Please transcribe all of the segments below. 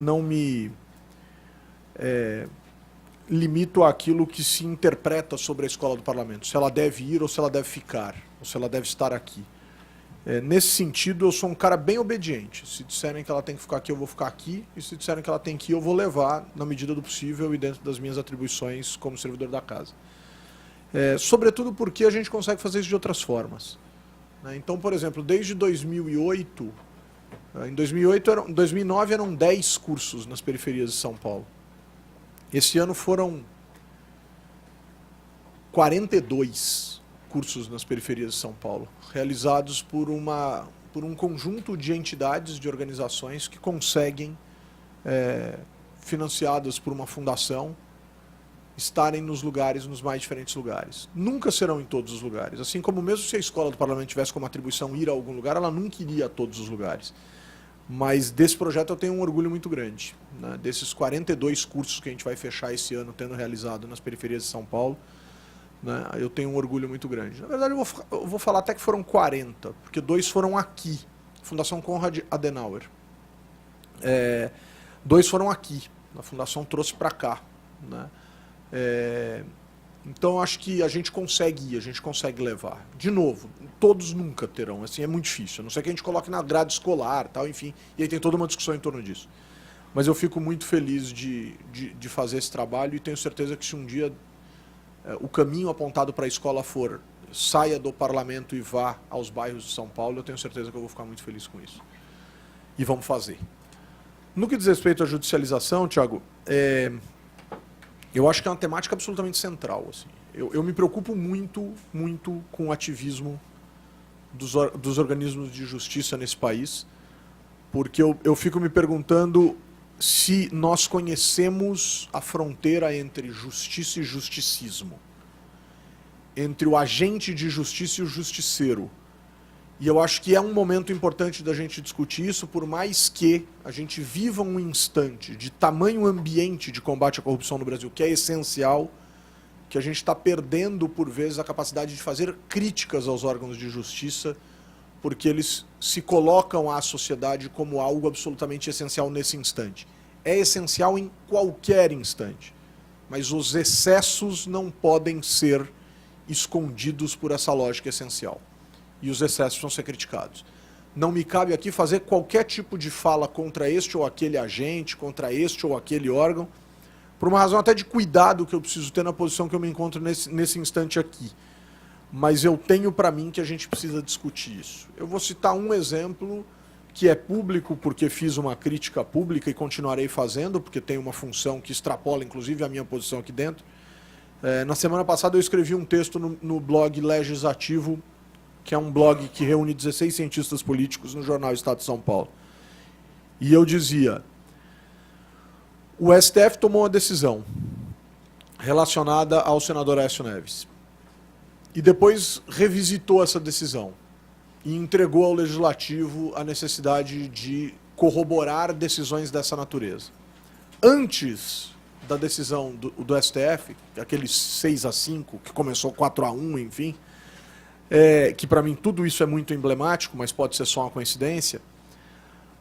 não me limito àquilo que se interpreta sobre a escola do parlamento, se ela deve ir ou se ela deve ficar, ou se ela deve estar aqui. Nesse sentido, eu sou um cara bem obediente. Se disserem que ela tem que ficar aqui, eu vou ficar aqui, e se disserem que ela tem que ir, eu vou levar na medida do possível e dentro das minhas atribuições como servidor da casa. Sobretudo porque a gente consegue fazer isso de outras formas. Então, por exemplo, desde 2008, em 2009 eram 10 cursos nas periferias de São Paulo. Esse ano foram 42 cursos nas periferias de São Paulo, realizados por um conjunto de entidades, de organizações que conseguem, financiadas por uma fundação, estarem nos lugares, nos mais diferentes lugares. Nunca serão em todos os lugares. Assim como mesmo se a escola do parlamento tivesse como atribuição ir a algum lugar, ela nunca iria a todos os lugares. Mas desse projeto eu tenho um orgulho muito grande. Desses 42 cursos que a gente vai fechar esse ano, tendo realizado nas periferias de São Paulo, eu tenho um orgulho muito grande. Na verdade, eu vou falar até que foram 40, porque 2 foram aqui, Fundação Konrad Adenauer. 2 foram aqui, a Fundação trouxe para cá. Então, acho que a gente consegue ir, a gente consegue levar. De novo, todos nunca terão, assim, é muito difícil. A não ser que a gente coloque na grade escolar, tal, enfim, e aí tem toda uma discussão em torno disso. Mas eu fico muito feliz de fazer esse trabalho e tenho certeza que se um dia o caminho apontado para a escola for saia do parlamento e vá aos bairros de São Paulo, eu tenho certeza que eu vou ficar muito feliz com isso. E vamos fazer. No que diz respeito à judicialização, Thiago, eu acho que é uma temática absolutamente central. Assim. Eu me preocupo muito com o ativismo dos organismos de justiça nesse país, porque eu fico me perguntando se nós conhecemos a fronteira entre justiça e justicismo, entre o agente de justiça e o justiceiro. E eu acho que é um momento importante da gente discutir isso, por mais que a gente viva um instante de tamanho ambiente de combate à corrupção no Brasil, que é essencial, que a gente está perdendo, por vezes, a capacidade de fazer críticas aos órgãos de justiça, porque eles se colocam à sociedade como algo absolutamente essencial nesse instante. É essencial em qualquer instante, mas os excessos não podem ser escondidos por essa lógica essencial. E os excessos vão ser criticados. Não me cabe aqui fazer qualquer tipo de fala contra este ou aquele agente, contra este ou aquele órgão, por uma razão até de cuidado que eu preciso ter na posição que eu me encontro nesse instante aqui. Mas eu tenho para mim que a gente precisa discutir isso. Eu vou citar um exemplo que é público, porque fiz uma crítica pública e continuarei fazendo, porque tem uma função que extrapola, inclusive, a minha posição aqui dentro. Na semana passada eu escrevi um texto no blog Legislativo, que é um blog que reúne 16 cientistas políticos no jornal Estado de São Paulo. E eu dizia, o STF tomou uma decisão relacionada ao senador Aécio Neves. E depois revisitou essa decisão e entregou ao Legislativo a necessidade de corroborar decisões dessa natureza. Antes da decisão do STF, aquele 6-5, que começou 4-1, enfim, que para mim tudo isso é muito emblemático, mas pode ser só uma coincidência.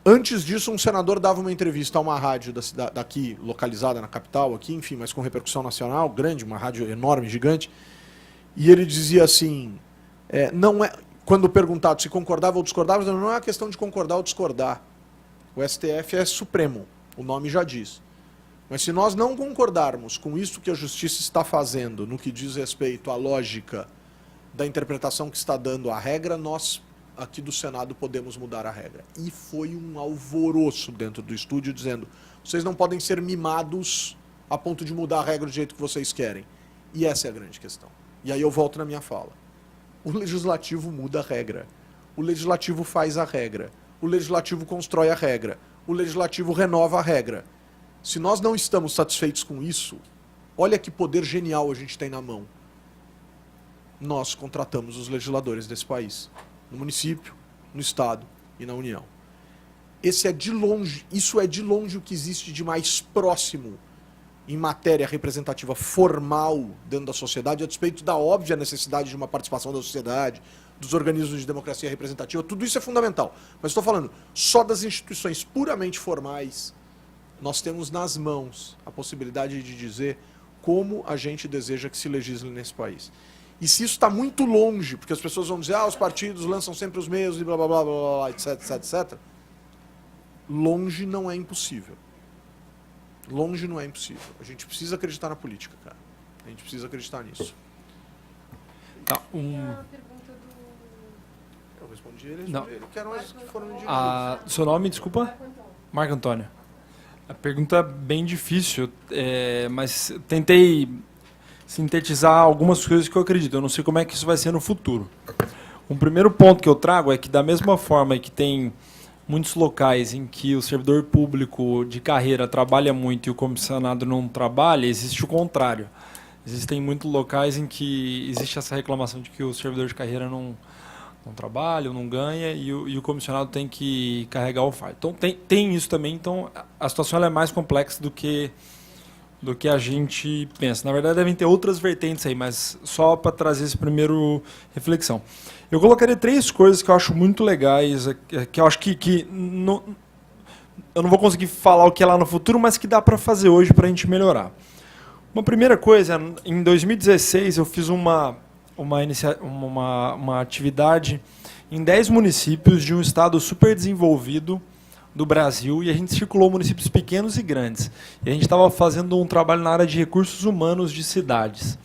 Antes disso, um senador dava uma entrevista a uma rádio daqui, localizada na capital, aqui, enfim, mas com repercussão nacional grande, uma rádio enorme, gigante, e ele dizia assim, quando perguntado se concordava ou discordava, não é uma questão de concordar ou discordar. O STF é supremo, o nome já diz. Mas se nós não concordarmos com isso que a justiça está fazendo, no que diz respeito à lógica da interpretação que está dando a regra, nós, aqui do Senado, podemos mudar a regra. E foi um alvoroço dentro do estúdio, dizendo, vocês não podem ser mimados a ponto de mudar a regra do jeito que vocês querem. E essa é a grande questão. E aí eu volto na minha fala. O Legislativo muda a regra. O Legislativo faz a regra. O Legislativo constrói a regra. O Legislativo renova a regra. Se nós não estamos satisfeitos com isso, olha que poder genial a gente tem na mão. Nós contratamos os legisladores desse país, no município, no Estado e na União. Isso é de longe o que existe de mais próximo em matéria representativa formal dentro da sociedade, a despeito da óbvia necessidade de uma participação da sociedade, dos organismos de democracia representativa, tudo isso é fundamental. Mas estou falando só das instituições puramente formais, nós temos nas mãos a possibilidade de dizer como a gente deseja que se legisle nesse país. E se isso está muito longe, porque as pessoas vão dizer, os partidos lançam sempre os mesmos e blá, blá, blá, blá, blá, etc, etc, etc. Longe não é impossível. Longe não é impossível. A gente precisa acreditar na política, cara. A gente precisa acreditar nisso. Tá, A pergunta do... Eu respondi ele, Não. que eram as que foram indicadas. Seu nome, desculpa? Marco Antônio. Marco Antônio. A pergunta é bem difícil, mas tentei sintetizar algumas coisas que eu acredito. Eu não sei como é que isso vai ser no futuro. Um primeiro ponto que eu trago é que, da mesma forma que tem muitos locais em que o servidor público de carreira trabalha muito e o comissionado não trabalha, existe o contrário. Existem muitos locais em que existe essa reclamação de que o servidor de carreira não trabalha, não ganha e o comissionado tem que carregar o fardo. Então tem isso também. Então a situação ela é mais complexa do que a gente pensa. Na verdade devem ter outras vertentes aí, mas só para trazer esse primeiro reflexão. Eu colocaria 3 coisas que eu acho muito legais, que eu acho que não, eu não vou conseguir falar o que é lá no futuro, mas que dá para fazer hoje para a gente melhorar. Uma primeira coisa, em 2016 eu fiz uma atividade em 10 municípios de um estado super desenvolvido do Brasil, e a gente circulou municípios pequenos e grandes. E a gente estava fazendo um trabalho na área de recursos humanos de cidades.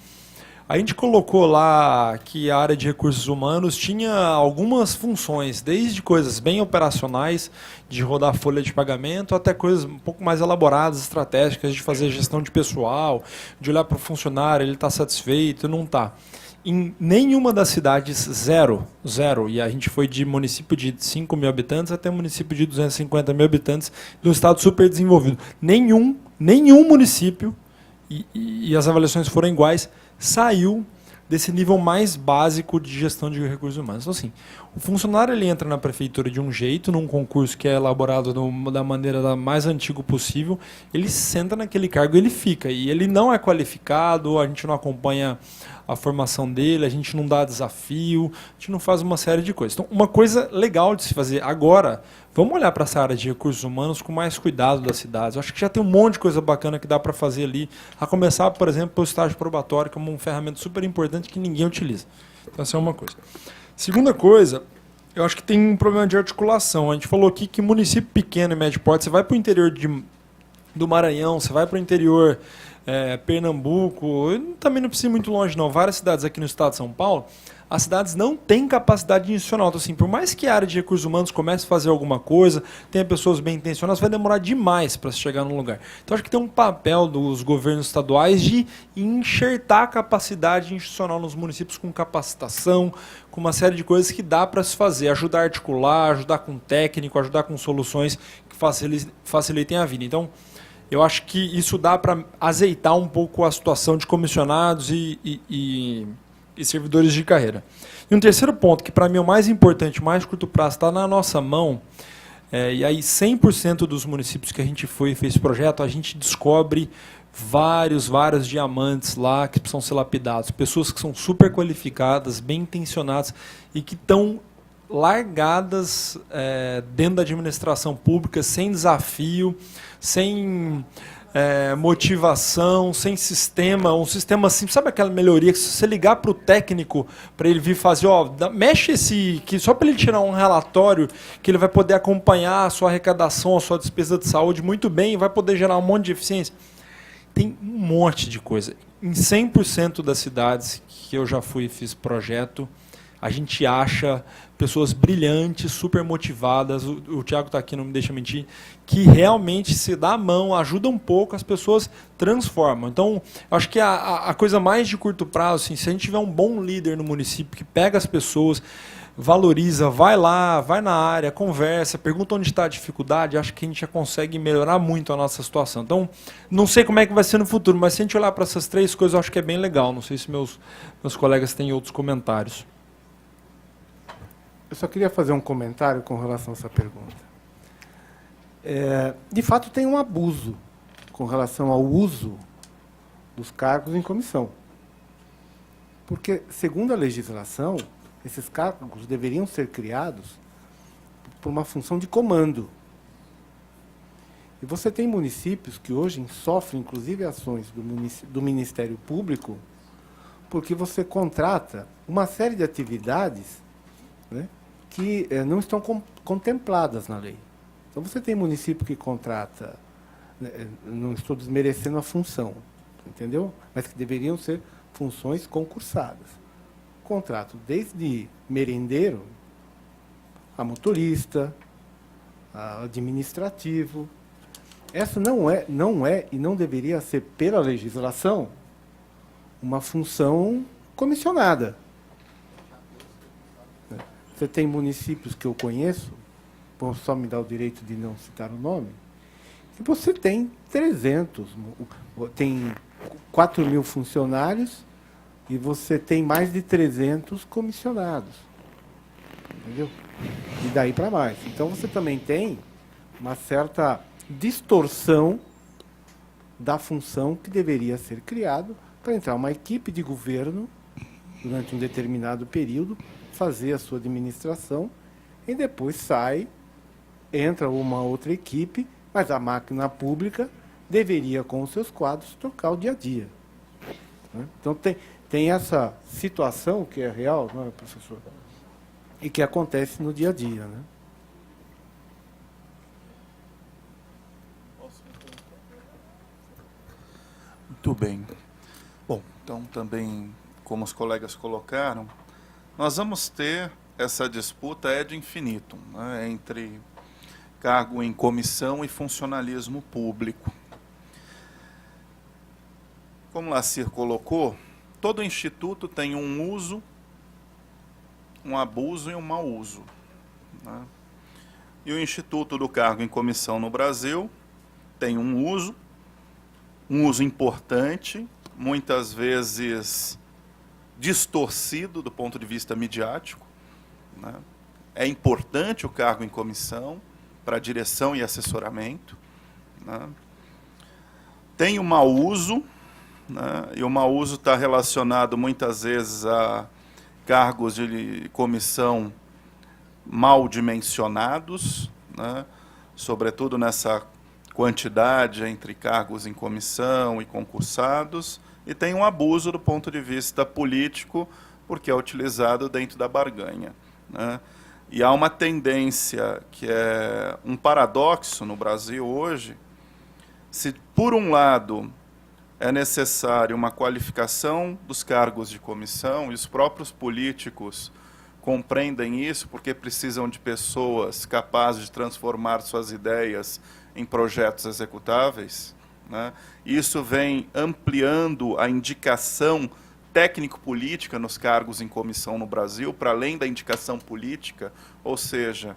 A gente colocou lá que a área de recursos humanos tinha algumas funções, desde coisas bem operacionais, de rodar folha de pagamento, até coisas um pouco mais elaboradas, estratégicas, de fazer gestão de pessoal, de olhar para o funcionário, ele está satisfeito, não está. Em nenhuma das cidades, zero, e a gente foi de município de 5 mil habitantes até município de 250 mil habitantes, de um estado super desenvolvido. Nenhum município, e as avaliações foram iguais, saiu desse nível mais básico de gestão de recursos humanos. Então, assim, o funcionário ele entra na prefeitura de um jeito, num concurso que é elaborado da maneira mais antiga possível, ele senta naquele cargo e ele fica. E ele não é qualificado, a gente não acompanha a formação dele, a gente não dá desafio, a gente não faz uma série de coisas. Então, uma coisa legal de se fazer agora, vamos olhar para essa área de recursos humanos com mais cuidado das cidades. Eu acho que já tem um monte de coisa bacana que dá para fazer ali, a começar, por exemplo, pelo estágio probatório, como uma ferramenta super importante que ninguém utiliza. Então, essa é uma coisa. Segunda coisa, eu acho que tem um problema de articulação. A gente falou aqui que município pequeno e médio porte, você vai para o interior do Maranhão, você vai para o interior Pernambuco, eu também não precisa ir muito longe não, várias cidades aqui no estado de São Paulo, as cidades não têm capacidade institucional. Então, assim, por mais que a área de recursos humanos comece a fazer alguma coisa, tenha pessoas bem intencionadas, vai demorar demais para se chegar num lugar. Então, acho que tem um papel dos governos estaduais de enxertar a capacidade institucional nos municípios com capacitação, com uma série de coisas que dá para se fazer, ajudar a articular, ajudar com técnico, ajudar com soluções que facilitem a vida. Então, eu acho que isso dá para azeitar um pouco a situação de comissionados e servidores de carreira. E um terceiro ponto, que para mim é o mais importante, o mais curto prazo, está na nossa mão, e aí 100% dos municípios que a gente foi e fez esse projeto, a gente descobre vários diamantes lá que precisam ser lapidados. Pessoas que são super qualificadas, bem intencionadas e que estão largadas dentro da administração pública, sem desafio, sem motivação, sem sistema, um sistema assim, sabe aquela melhoria que se você ligar para o técnico, para ele vir fazer, mexe que só para ele tirar um relatório, que ele vai poder acompanhar a sua arrecadação, a sua despesa de saúde muito bem e vai poder gerar um monte de eficiência. Tem um monte de coisa. Em 100% das cidades que eu já fui e fiz projeto, a gente acha pessoas brilhantes, super motivadas, o Thiago está aqui, não me deixa mentir, que realmente se dá a mão, ajuda um pouco, as pessoas transformam. Então, eu acho que a coisa mais de curto prazo, assim, se a gente tiver um bom líder no município que pega as pessoas, valoriza, vai lá, vai na área, conversa, pergunta onde está a dificuldade, acho que a gente já consegue melhorar muito a nossa situação. Então, não sei como é que vai ser no futuro, mas se a gente olhar para essas 3 coisas, eu acho que é bem legal. Não sei se meus colegas têm outros comentários. Eu só queria fazer um comentário com relação a essa pergunta. De fato, tem um abuso com relação ao uso dos cargos em comissão. Porque, segundo a legislação, esses cargos deveriam ser criados por uma função de comando. E você tem municípios que hoje sofrem, inclusive, ações do Ministério Público, porque você contrata uma série de atividades, né, que não estão contempladas na lei. Então, você tem município que contrata, não estou desmerecendo a função, entendeu? Mas que deveriam ser funções concursadas. Contrato desde merendeiro a motorista, a administrativo. Essa não é e não deveria ser, pela legislação, uma função comissionada. Você tem municípios que eu conheço, vou só me dar o direito de não citar o nome, que você tem 300, tem 4.000 funcionários e você tem mais de 300 comissionados. Entendeu? E daí para mais. Então, você também tem uma certa distorção da função que deveria ser criada para entrar uma equipe de governo durante um determinado período, fazer a sua administração e depois sai, entra uma outra equipe, mas a máquina pública deveria, com os seus quadros, tocar o dia a dia. Então, tem essa situação que é real, não é, professor? E que acontece no dia a dia, né? Muito bem. Bom, então também, como os colegas colocaram, nós vamos ter essa disputa ad infinitum, né, entre cargo em comissão e funcionalismo público. Como Lacir colocou, todo instituto tem um uso, um abuso e um mau uso, né? E o Instituto do Cargo em Comissão no Brasil tem um uso importante, muitas vezes distorcido do ponto de vista midiático, né? É importante o cargo em comissão para direção e assessoramento, né? Tem o mau uso, né? E o mau uso está relacionado muitas vezes a cargos de comissão mal dimensionados, né? Sobretudo nessa quantidade entre cargos em comissão e concursados, e tem um abuso do ponto de vista político, porque é utilizado dentro da barganha, né? E há uma tendência que é um paradoxo no Brasil hoje. Se, por um lado, é necessário uma qualificação dos cargos de comissão, e os próprios políticos compreendem isso, porque precisam de pessoas capazes de transformar suas ideias em projetos executáveis, né? Isso vem ampliando a indicação técnico-política nos cargos em comissão no Brasil, para além da indicação política, ou seja,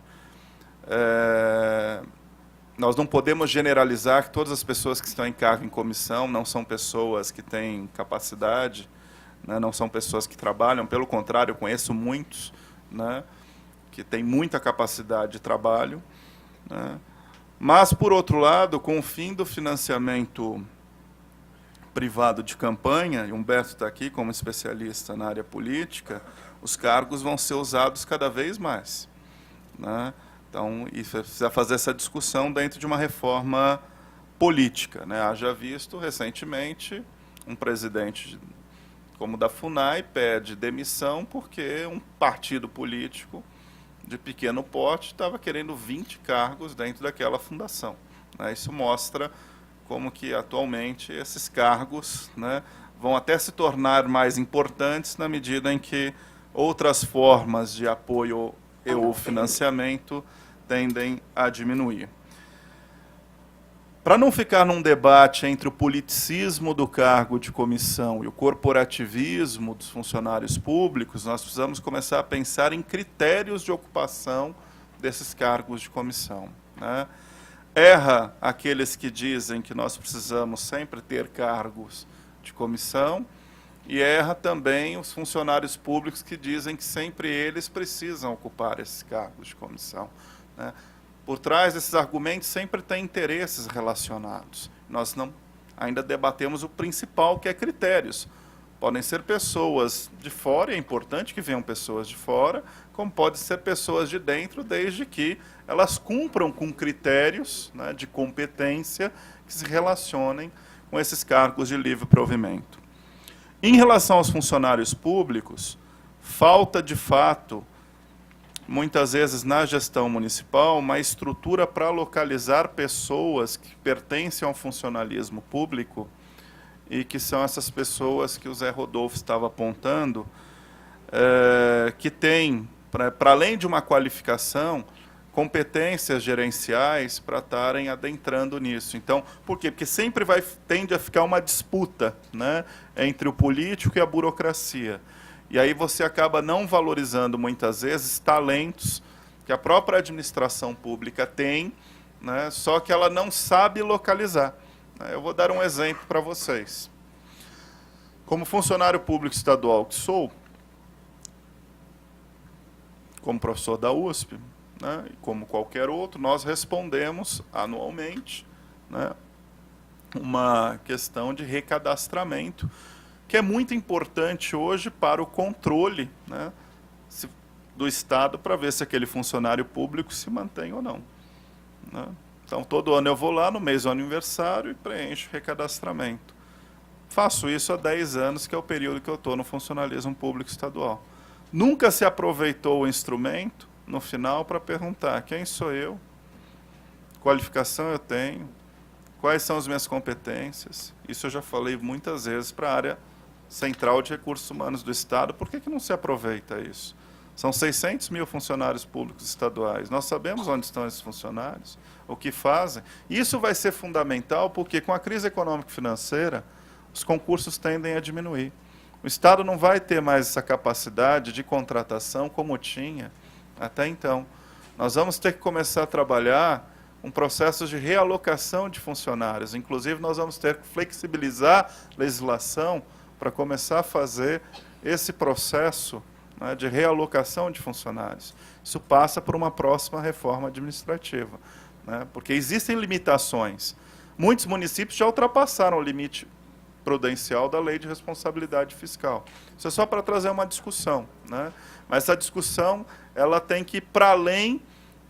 nós não podemos generalizar que todas as pessoas que estão em cargo em comissão não são pessoas que têm capacidade, né, não são pessoas que trabalham, pelo contrário, eu conheço muitos, né, que têm muita capacidade de trabalho, né. Mas, por outro lado, com o fim do financiamento privado de campanha, e Humberto está aqui como especialista na área política, os cargos vão ser usados cada vez mais, né? Então, isso precisa fazer essa discussão dentro de uma reforma política, né? Haja visto, recentemente, um presidente como o da FUNAI pede demissão porque um partido político de pequeno porte estava querendo 20 cargos dentro daquela fundação, né? Isso mostra como que, atualmente, esses cargos, né, vão até se tornar mais importantes na medida em que outras formas de apoio e ou financiamento tendem a diminuir. Para não ficar num debate entre o politicismo do cargo de comissão e o corporativismo dos funcionários públicos, nós precisamos começar a pensar em critérios de ocupação desses cargos de comissão, né? Erra aqueles que dizem que nós precisamos sempre ter cargos de comissão, e erra também os funcionários públicos que dizem que sempre eles precisam ocupar esses cargos de comissão, né? Por trás desses argumentos sempre tem interesses relacionados. Nós não ainda debatemos o principal, que é critérios. Podem ser pessoas de fora, e é importante que venham pessoas de fora, como pode ser pessoas de dentro, desde que elas cumpram com critérios, né, de competência que se relacionem com esses cargos de livre provimento. Em relação aos funcionários públicos, falta de fato, muitas vezes na gestão municipal, uma estrutura para localizar pessoas que pertencem ao funcionalismo público e que são essas pessoas que o Zé Rodolfo estava apontando, que têm, para além de uma qualificação, competências gerenciais para estarem adentrando nisso. Então, por quê? Porque sempre tende a ficar uma disputa, né, entre o político e a burocracia. E aí você acaba não valorizando, muitas vezes, talentos que a própria administração pública tem, né, só que ela não sabe localizar. Eu vou dar um exemplo para vocês. Como funcionário público estadual que sou, como professor da USP, né, e como qualquer outro, nós respondemos anualmente, né, uma questão de recadastramento, que é muito importante hoje para o controle, né, do Estado, para ver se aquele funcionário público se mantém ou não, né. Então, todo ano eu vou lá, no mês do aniversário, e preencho o recadastramento. Faço isso há 10 anos, que é o período que eu estou no funcionalismo público estadual. Nunca se aproveitou o instrumento, no final, para perguntar quem sou eu, qualificação eu tenho, quais são as minhas competências. Isso eu já falei muitas vezes para a área central de recursos humanos do Estado. Por que não se aproveita isso? São 600 mil funcionários públicos estaduais. Nós sabemos onde estão esses funcionários, o que fazem. Isso vai ser fundamental porque, com a crise econômica e financeira, os concursos tendem a diminuir. O Estado não vai ter mais essa capacidade de contratação como tinha até então. Nós vamos ter que começar a trabalhar um processo de realocação de funcionários. Inclusive, nós vamos ter que flexibilizar a legislação para começar a fazer esse processo, né, de realocação de funcionários. Isso passa por uma próxima reforma administrativa, né, porque existem limitações. Muitos municípios já ultrapassaram o limite prudencial da Lei de Responsabilidade Fiscal. Isso é só para trazer uma discussão, né? Mas essa discussão ela tem que ir para além,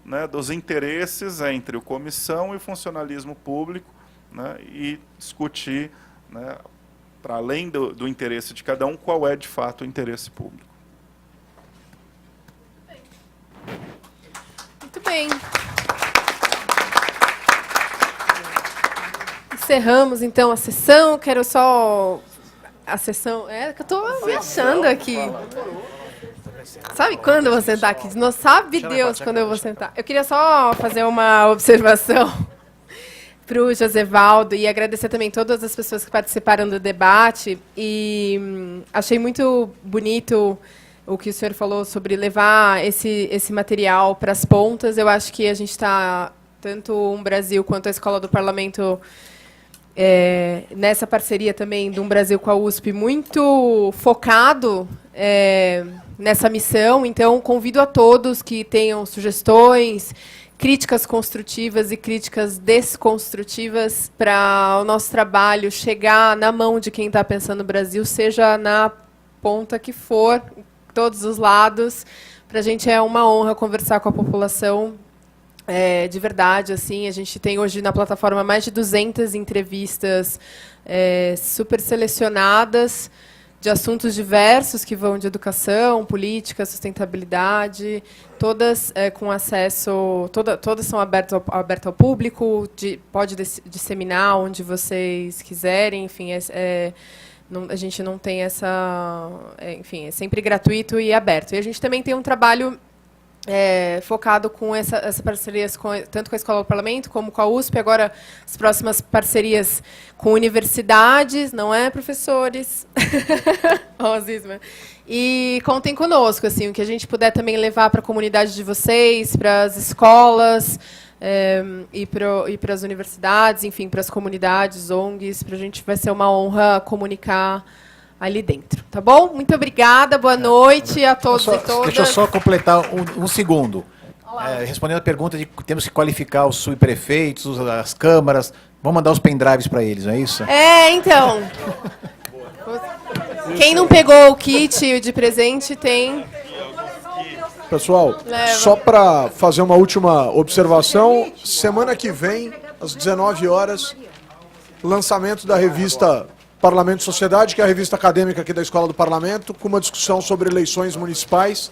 né, dos interesses entre o comissão e o funcionalismo público, né, e discutir, né, para além do interesse de cada um, qual é de fato o interesse público. Muito bem. Encerramos, então, a sessão. Quero só... A sessão... É que eu estou me achando aqui. Sabe quando eu vou sentar aqui? Não sabe Deus quando eu vou sentar. Eu queria só fazer uma observação para o Josevaldo e agradecer também todas as pessoas que participaram do debate. E achei muito bonito o que o senhor falou sobre levar esse material para as pontas. Eu acho que a gente está, tanto o Brasil quanto a Escola do Parlamento, nessa parceria também do Brasil com a USP, muito focado nessa missão. Então, convido a todos que tenham sugestões, críticas construtivas e críticas desconstrutivas para o nosso trabalho chegar na mão de quem está pensando no Brasil, seja na ponta que for, todos os lados. Para a gente é uma honra conversar com a população. De verdade, assim, a gente tem hoje na plataforma mais de 200 entrevistas super selecionadas de assuntos diversos que vão de educação, política, sustentabilidade, todas com acesso, todas são abertas ao público, pode disseminar onde vocês quiserem, enfim, a gente não tem essa... enfim, é sempre gratuito e aberto. E a gente também tem um trabalho focado com essas parcerias tanto com a Escola do Parlamento como com a USP, agora as próximas parcerias com universidades, não é, professores? E contem conosco, assim, o que a gente puder também levar para a comunidade de vocês, para as escolas e para as universidades, enfim, para as comunidades, ONGs, para a gente vai ser uma honra comunicar ali dentro, tá bom? Muito obrigada, boa noite a todos e todas. Deixa eu só completar um segundo. Respondendo a pergunta de que temos que qualificar os subprefeitos, as câmaras, vamos mandar os pendrives para eles, não é isso? Então. Quem não pegou o kit de presente tem. Pessoal, Leva. só para fazer uma última observação, semana que vem, às 19 horas, lançamento da revista Parlamento e Sociedade, que é a revista acadêmica aqui da Escola do Parlamento, com uma discussão sobre eleições municipais.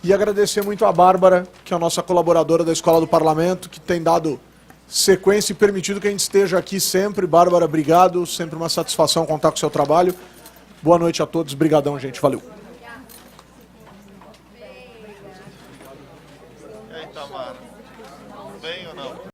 E agradecer muito a Bárbara, que é a nossa colaboradora da Escola do Parlamento, que tem dado sequência e permitido que a gente esteja aqui sempre. Bárbara, obrigado, sempre uma satisfação contar com o seu trabalho. Boa noite a todos, brigadão, gente, valeu.